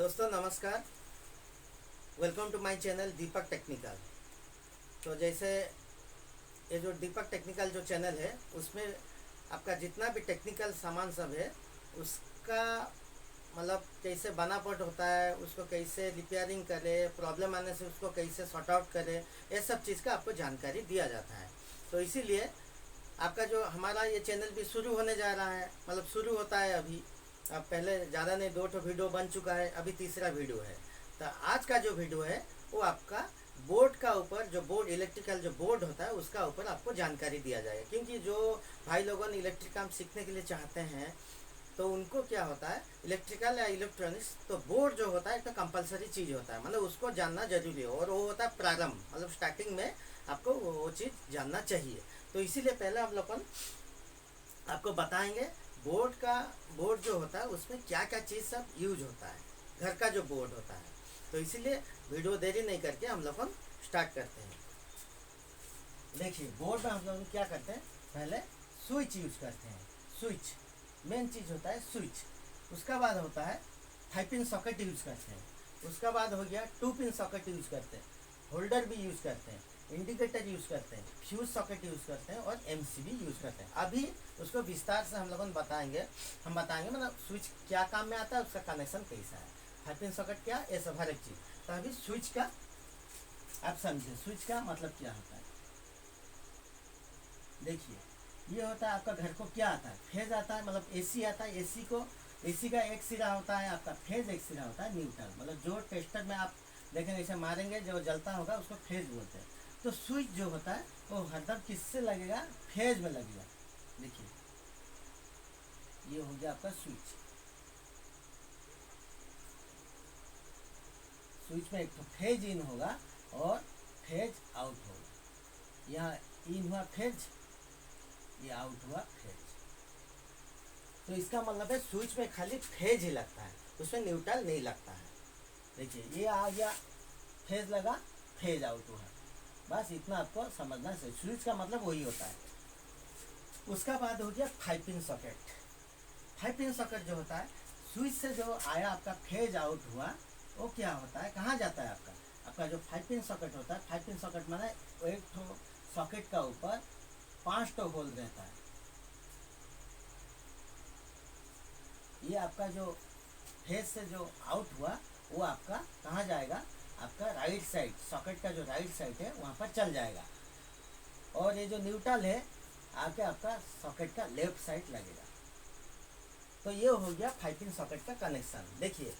दोस्तों नमस्कार। Welcome to my channel Deepak technical. तो जैसे ये जो दीपक टेक्निकल जो चैनल है उसमें आपका जितना भी टेक्निकल सामान सब है उसका मतलब कैसे बनावट होता है, उसको कैसे रिपेयरिंग करे, प्रॉब्लम आने से उसको कैसे सॉर्ट आउट करे, ये सब चीज़ का आपको जानकारी दिया जाता है। तो इसीलिए आपका जो हमारा ये चैनल भी शुरू होने जा रहा है, मतलब शुरू होता है अभी। अब पहले ज़्यादा नहीं, 2 वीडियो बन चुका है, अभी तीसरा वीडियो है। तो आज का जो वीडियो है वो आपका बोर्ड का ऊपर, जो बोर्ड इलेक्ट्रिकल जो बोर्ड होता है उसका ऊपर आपको जानकारी दिया जाएगा। क्योंकि जो भाई लोगों ने इलेक्ट्रिक काम सीखने के लिए चाहते हैं तो उनको क्या होता है, इलेक्ट्रिकल या इलेक्ट्रॉनिक्स तो बोर्ड जो होता है एक तो कंपलसरी चीज़ होता है, मतलब उसको जानना जरूरी है। और वो होता है प्रारंभ, मतलब स्टार्टिंग में आपको वो चीज़ जानना चाहिए। तो इसीलिए पहले हम लोग आपको बताएंगे बोर्ड जो होता है उसमें क्या क्या चीज़ सब यूज होता है, घर का जो बोर्ड होता है। तो इसीलिए वीडियो देरी नहीं करके हम लोग स्टार्ट करते हैं। देखिए बोर्ड में हम लोग क्या करते हैं, पहले स्विच यूज करते हैं। स्विच मेन चीज़ होता है स्विच। उसका बाद होता है 5 पिन सॉकेट यूज करते हैं। उसका बाद हो गया 2 पिन सॉकेट यूज करते हैं। होल्डर भी यूज करते हैं, इंडिकेटर यूज करते हैं, फ्यूज सॉकेट यूज करते हैं और एमसीबी यूज करते हैं। अभी उसको विस्तार से हम लोगों बताएंगे। हम बताएंगे मतलब स्विच क्या काम में आता है, उसका कनेक्शन कैसा है, 5 पिन सॉकेट क्या, ये सब हर एक चीज़। तो अभी स्विच का आप समझिए, स्विच का मतलब क्या होता है। देखिए ये होता है आपका घर को क्या आता है, फेज आता है, मतलब एसी आता है। एसी का एक सिरा होता है आपका फेज, एक सिरा होता है न्यूट्रल। मतलब जो टेस्टर में आप देखेंगे ऐसे मारेंगे जो जलता होगा उसको फेज बोलते हैं। तो स्विच जो होता है वो हरदम किससे लगेगा, फेज में लगेगा। देखिए ये हो गया आपका स्विच। स्विच में एक तो फेज इन होगा और फेज आउट होगा। यहाँ इन हुआ फेज, ये आउट हुआ फेज। तो इसका मतलब है स्विच में खाली फेज ही लगता है, उसमें न्यूट्रल नहीं लगता है। देखिए ये आ गया, फेज लगा, फेज आउट हुआ। बस इतना आपको समझना है। स्विच का मतलब वही होता है। उसका बाद हो गया 5 पिन सॉकेट। 5 पिन सॉकेट जो होता है, स्विच से जो आया आपका फेज आउट हुआ वो क्या होता है, कहाँ जाता है आपका जो 5 पिन सॉकेट होता है। 5 पिन सॉकेट माने एक तो सॉकेट का ऊपर 5 तो होल रहता है। ये आपका जो फेज से जो आउट हुआ वो आपका कहाँ जाएगा, आपका राइट साइड, सॉकेट का जो राइट साइड है वहाँ पर चल जाएगा। और ये जो न्यूट्रल है आके आपका सॉकेट का लेफ्ट साइड लगेगा। तो ये हो गया 5 पिन सॉकेट का कनेक्शन। देखिए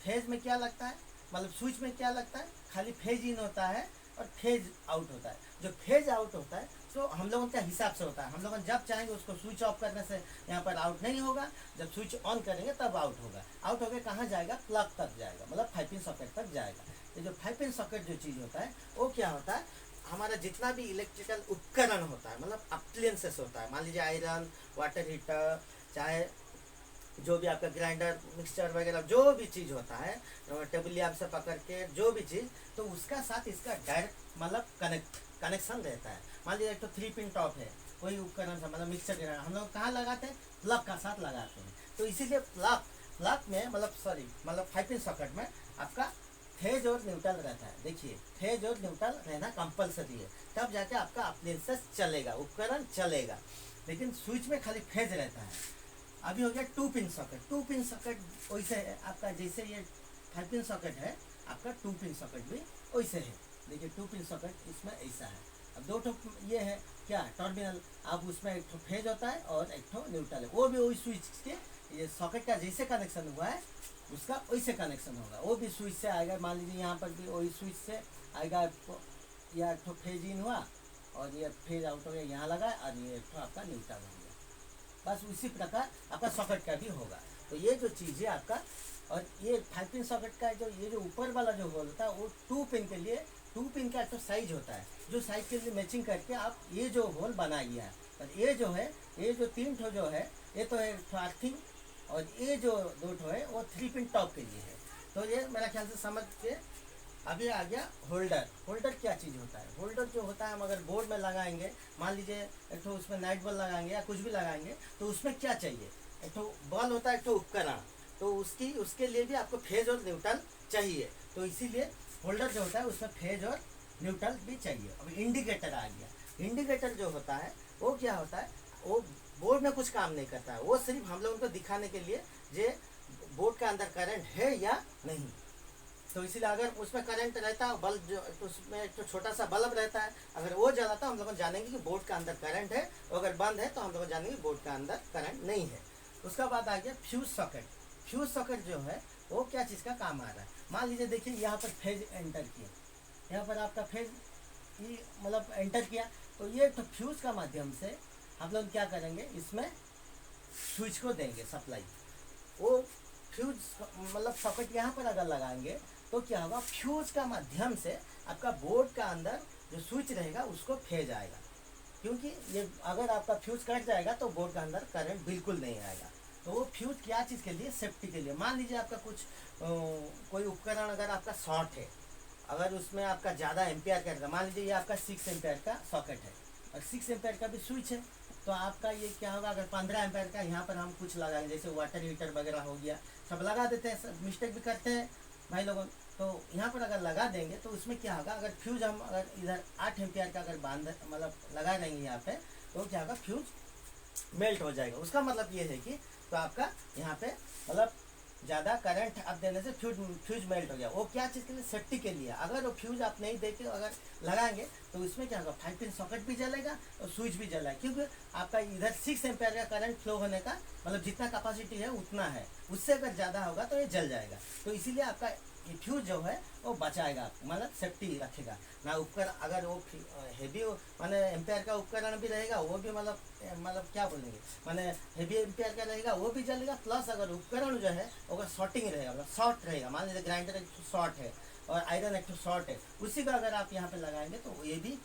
फेज में क्या लगता है, मतलब स्विच में क्या लगता है, खाली फेज इन होता है और फेज आउट होता है। जो फेज आउट होता है तो हम लोगों का हिसाब से होता है। हम लोग जब चाहेंगे उसको स्विच ऑफ करने से यहाँ पर आउट नहीं होगा, जब स्विच ऑन करेंगे तब आउट होगा। आउट होकर कहाँ जाएगा, प्लग तक जाएगा, मतलब 5 पिन सॉकेट तक जाएगा। ये जो 5 पिन सॉकेट जो चीज़ होता है वो क्या होता है, हमारा जितना भी इलेक्ट्रिकल उपकरण होता है, मतलब अप्लायंसेस होता है, मान लीजिए आयरन, वाटर हीटर, चाहे जो भी आपका ग्राइंडर, मिक्सचर वगैरह जो भी चीज़ होता है, टेबल लैम्प से पकड़ के जो भी चीज़, तो उसका साथ इसका डायरेक्ट मतलब कनेक्शन रहता है। मान लीजिए एक तो 3 पिन टॉप है, कोई उपकरण से मतलब मिक्सचर ग्राइंडर हम लोग कहाँ लगाते हैं, प्लग का साथ लगाते हैं। तो इसीलिए प्लग में मतलब 5 पिन सॉकेट में आपका फेज और न्यूट्रल रहता है। देखिए फेज और न्यूट्रल रहना कंपलसरी है, तब जाके आपका अप्लायंसेस चलेगा, उपकरण चलेगा। लेकिन स्विच में खाली फेज रहता है। अभी हो गया 2 पिन सॉकेट। 2 पिन सॉकेट वैसे है आपका, जैसे ये 5 पिन सॉकेट है आपका 2 पिन सॉकेट भी वैसे है। देखिए 2 पिन सॉकेट इसमें ऐसा है। अब 2 ये है क्या, टर्मिनल। अब उसमें एक फेज होता है और एक न्यूट्रल है, वो भी वही स्विच के ये सॉकेट का जैसे कनेक्शन हुआ है उसका वैसे कनेक्शन होगा। वो भी स्विच से आएगा, मान लीजिए यहाँ पर भी वही स्विच से आएगा। यह एक फेज इन हुआ और ये फेज आउट हो गया, यहाँ लगा और ये एक आपका न्यूट्रल हो गया। बस उसी प्रकार आपका सॉकेट का भी होगा। तो ये जो चीज़ है आपका, और ये 5 पिन सॉकेट का जो ये जो ऊपर वाला जो होल होता है वो 2 पिन के लिए, 2 पिन का तो साइज होता है, जो साइज के लिए मैचिंग करके आप ये जो होल बना गया है। और ये जो है, ये जो 3 ठो जो है, ये तो है अर्थिंग, और ये जो 2 ठो है वो 3 पिन टॉप के लिए है। तो ये मेरा ख्याल से समझ के। अभी आ गया होल्डर। होल्डर क्या चीज़ होता है, होल्डर जो होता है हम अगर बोर्ड में लगाएंगे, मान लीजिए एक तो उसमें नाइट बल्ब लगाएंगे या कुछ भी लगाएंगे, तो उसमें क्या चाहिए, एक तो बल्ब होता है, एक तो उपकरण। तो उसके लिए भी आपको फेज और न्यूट्रल चाहिए। तो इसीलिए होल्डर जो होता है उसमें फेज और न्यूट्रल भी चाहिए। अब इंडिकेटर आ गया। इंडिकेटर जो होता है वो क्या होता है, वो बोर्ड में कुछ काम नहीं करता है, वो सिर्फ हम लोग उनको दिखाने के लिए जे बोर्ड के अंदर करंट है या नहीं। तो इसीलिए अगर उसमें करंट रहता है, बल्ब जो तो उसमें तो छोटा सा बल्ब रहता है, अगर वो जला तो हम लोग जानेंगे कि बोर्ड के अंदर करंट है, अगर बंद है तो हम लोग जानेंगे बोर्ड के अंदर करंट नहीं है। उसका बाद आ गया फ्यूज सॉकेट। फ्यूज सॉकेट जो है वो क्या चीज़ का काम आ रहा है। मान लीजिए देखिए यहाँ पर फेज एंटर किया, यहाँ पर आपका फेज मतलब एंटर किया, तो ये तो फ्यूज का माध्यम से हम लोग क्या करेंगे, इसमें स्विच को देंगे सप्लाई। वो फ्यूज मतलब सॉकेट यहाँ पर अगर लगाएंगे तो क्या होगा, फ्यूज का माध्यम से आपका बोर्ड का अंदर जो स्विच रहेगा उसको फेज आएगा। क्योंकि ये अगर आपका फ्यूज कट जाएगा तो बोर्ड के अंदर करंट बिल्कुल नहीं आएगा। तो वो फ्यूज क्या चीज़ के लिए, सेफ्टी के लिए। मान लीजिए आपका कुछ कोई उपकरण अगर आपका शॉर्ट है, अगर उसमें आपका ज़्यादा एम्पियर का, मान लीजिए ये आपका 6 एम्पियर का सॉकेट है और 6 एम्पियर का भी स्विच है, तो आपका ये क्या होगा, अगर 15 एम्पियर का यहाँ पर हम कुछ लगाएंगे, जैसे वाटर हीटर वगैरह हो गया, सब लगा देते हैं, सब मिस्टेक भी करते हैं भाई लोगों। तो यहाँ पर अगर लगा देंगे तो उसमें क्या होगा, अगर फ्यूज हम अगर इधर 8 एम्पियर का अगर बांध मतलब लगा देंगे यहाँ पे, तो क्या होगा, फ्यूज मेल्ट हो जाएगा। उसका मतलब ये है कि तो आपका यहाँ पे मतलब ज़्यादा करंट आप देने से फ्यूज मेल्ट हो गया। वो क्या चीज़ के लिए, सेफ्टी के लिए। अगर वो फ्यूज आप नहीं दे के अगर लगाएंगे तो इसमें क्या होगा, 5 पिन सॉकेट भी जलेगा और स्विच भी जलेगा, क्योंकि आपका इधर 6 एम्पियर का करंट फ्लो होने का मतलब जितना कैपेसिटी है उतना है, उससे अगर ज़्यादा होगा तो ये जल जाएगा। तो इसीलिए आपका ये फ्यूज जो है वो बचाएगा, मतलब सेफ्टी रखेगा ना। उपकरण अगर वो हेवी माने एम्पेयर का उपकरण भी रहेगा, वो भी मतलब क्या बोलेंगे, माने हेवी एम्पेयर का रहेगा, वो भी जलेगा। प्लस अगर उपकरण जो है अगर शॉर्टिंग रहेगा, मतलब शॉर्ट रहेगा, मान लीजिए ग्राइंडर एक शॉर्ट है और आयरन एक शॉर्ट है, उसी का अगर आप यहाँ पे लगाएंगे तो ये भी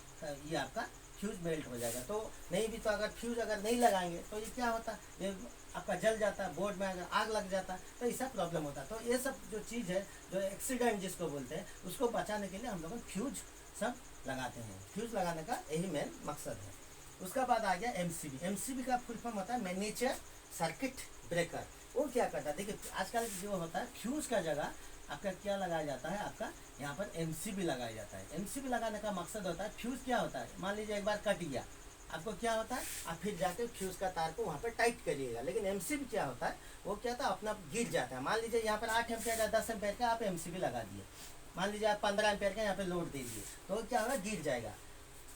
ये आपका फ्यूज मेल्ट हो जाएगा। तो नहीं भी तो अगर फ्यूज अगर नहीं लगाएंगे तो ये क्या होता, ये आपका जल जाता है, बोर्ड में अगर आग लग जाता तो ऐसा प्रॉब्लम होता। तो ये सब जो चीज़ है, जो एक्सीडेंट जिसको बोलते हैं, उसको बचाने के लिए हम लोग फ्यूज सब लगाते हैं। फ्यूज लगाने का यही मेन मकसद है। उसका बाद आ गया एमसीबी। एमसीबी का फुल फॉर्म होता है मिनिएचर सर्किट ब्रेकर। वो क्या करता है, देखिए आजकल जो होता है फ्यूज का जगह आपका क्या लगाया जाता है, आपका यहाँ पर एमसीबी लगाया जाता है। एमसीबी लगाने का मकसद होता है, फ्यूज क्या होता है, मान लीजिए एक बार कट गया, आपको क्या होता है, आप फिर जाके फ्यूज का तार को वहाँ पर टाइट करिएगा। लेकिन एमसीबी क्या होता है, वो क्या होता है, अपना गिर जाता है। मान लीजिए यहाँ पर 8 एम्पियर या 10 एम्पियर का आप एमसीबी लगा दिए, मान लीजिए आप 15 एम्पियर का यहाँ पे लोड दे दिए, तो क्या होगा, गिर जाएगा।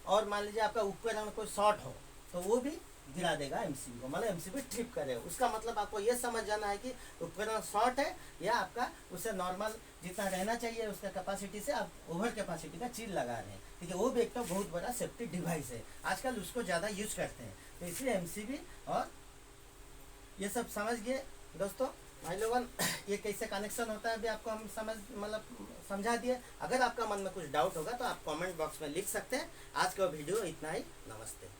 और मान लीजिए आपका उपकरण कोई शॉर्ट हो तो वो भी गिरा देगा एमसीबी को, मतलब एमसीबी ट्रिप करेगा। उसका मतलब आपको ये समझ जाना है कि उपकरण शॉर्ट है या आपका उससे नॉर्मल जितना रहना चाहिए उसका कैपेसिटी से आप ओवर कैपेसिटी का चीज लगा रहे हैं। ठीक है, वो भी एक तो बहुत बड़ा सेफ्टी डिवाइस है, आजकल उसको ज़्यादा यूज करते हैं। तो इसलिए एमसीबी और ये सब समझ गए दोस्तों भाई लोगन। ये कैसे कनेक्शन होता है अभी आपको हम समझा दिए। अगर आपका मन में कुछ डाउट होगा तो आप कमेंट बॉक्स में लिख सकते हैं। आज का वीडियो इतना ही, नमस्ते।